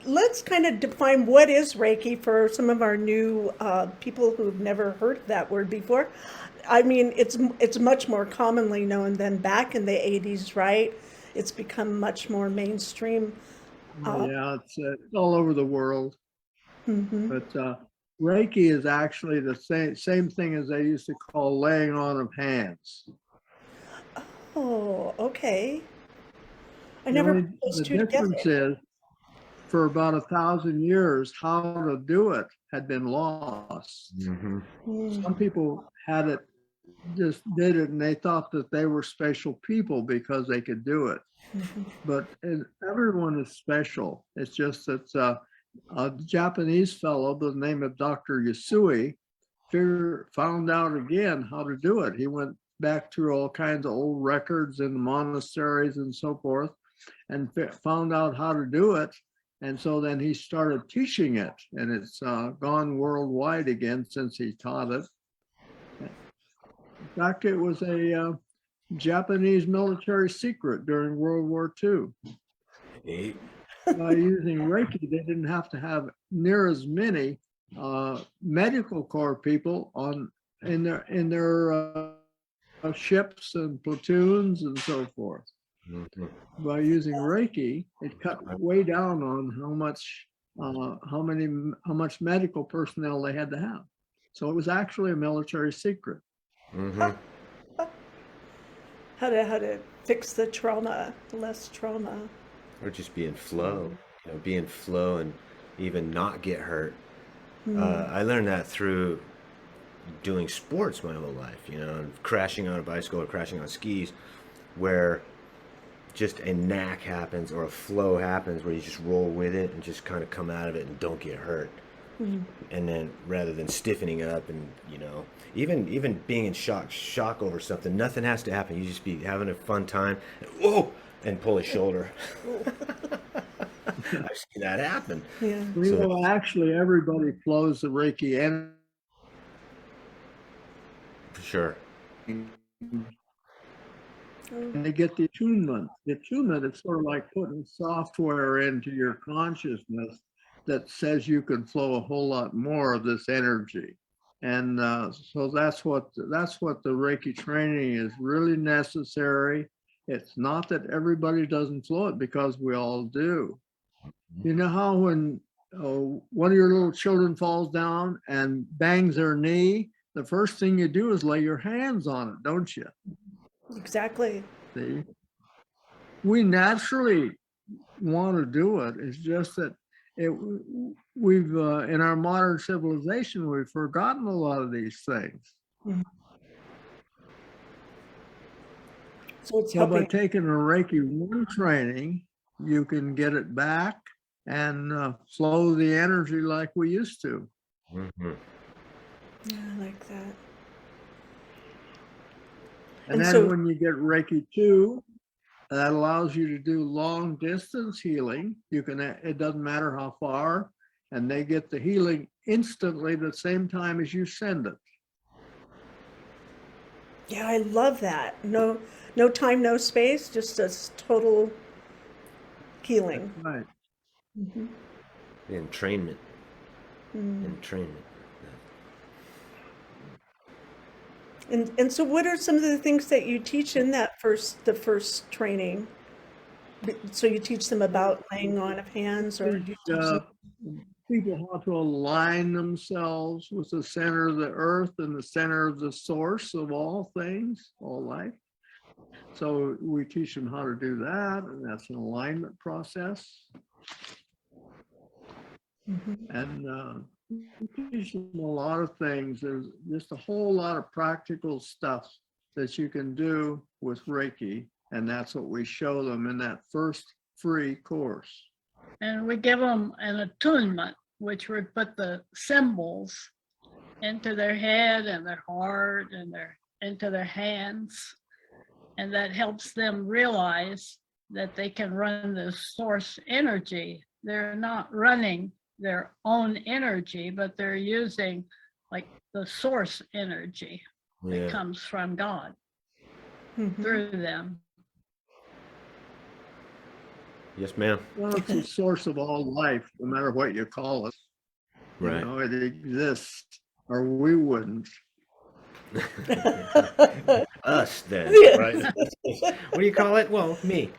let's kind of define what is Reiki for some of our new people who've never heard that word before. I mean, it's much more commonly known than back in the 80s, right? It's become much more mainstream. Uh, Yeah, it's all over the world. mhm. But Reiki is actually the same thing as they used to call laying on of hands. Oh, okay. I The never only put those the two together. difference is for about 1,000 years, how to do it had been lost. Mm-hmm. Some Mm, people had it, just did it, and they thought that they were special people because they could do it. mhm. But everyone is special. It's just that a Japanese fellow by the name of Dr. Yasui found out again how to do it. He went back through all kinds of old records in the monasteries and so forth and found out how to do it. And so then he started teaching it, and it's gone worldwide again since he taught it. In fact, it was a Japanese military secret during World War II. Eight. By using Reiki, they didn't have to have near as many medical corps people in their ships and platoons and so forth. Mm-hmm. By using Reiki, it cut way down on how much medical personnel they had to have. So it was actually a military secret. Mm-hmm. How to fix the trauma, less trauma. Or just be in flow, be in flow and even not get hurt. Mm. I learned that through doing sports my whole life, and crashing on a bicycle or crashing on skis, where just a knack happens or a flow happens where you just roll with it and just kind of come out of it and don't get hurt. Mm. And then rather than stiffening up and even being in shock over something, nothing has to happen. You just be having a fun time. Whoa! And pull a shoulder. I've seen that happen. Yeah. So Actually, everybody flows the Reiki energy. for sure. Oh, And they get the attunement. The attunement is sort of like putting software into your consciousness that says you can flow a whole lot more of this energy. And so that's what the Reiki training is really necessary. It's not that everybody doesn't flow it, because we all do. You know how when one of your little children falls down and bangs their knee, the first thing you do is lay your hands on it, don't you? exactly. See, we naturally want to do it. It's just that we've in our modern civilization, we've forgotten a lot of these things. Mhm. So it's So by helping. taking a Reiki 1 training, you can get it back and flow the energy like we used to. Mm-hmm. Yeah, I like that. And And then so, when you get Reiki 2, that allows you to do long distance healing. It doesn't matter how far, and they get the healing instantly the same time as you send it. yeah, I love that. No, no time, no space, just a total That's healing. right. Hmm. Entrainment. Mm. Entrainment. And so, what are some of the things that you teach in the first training? So you teach them about laying on of hands, or do you Teach teach them? people how to align themselves with the center of the earth and the center of the source of all things, all life. So we teach them how to do that, and that's an alignment process. Mhm. And we teach them a lot of things. There's just a whole lot of practical stuff that you can do with Reiki, and that's what we show them in that first free course. And we give them an attunement, which we put the symbols into their head and their heart and into their hands. And that helps them realize that they can run the source energy. They're not running their own energy, but they're using like the source energy that Yeah. comes from God Mhm. through them. Yes, ma'am. Well, it's the source of all life, no matter what you call it. Right. You know, it exists, or we wouldn't. Us then, Yeah. right? What do you call it? Well, me.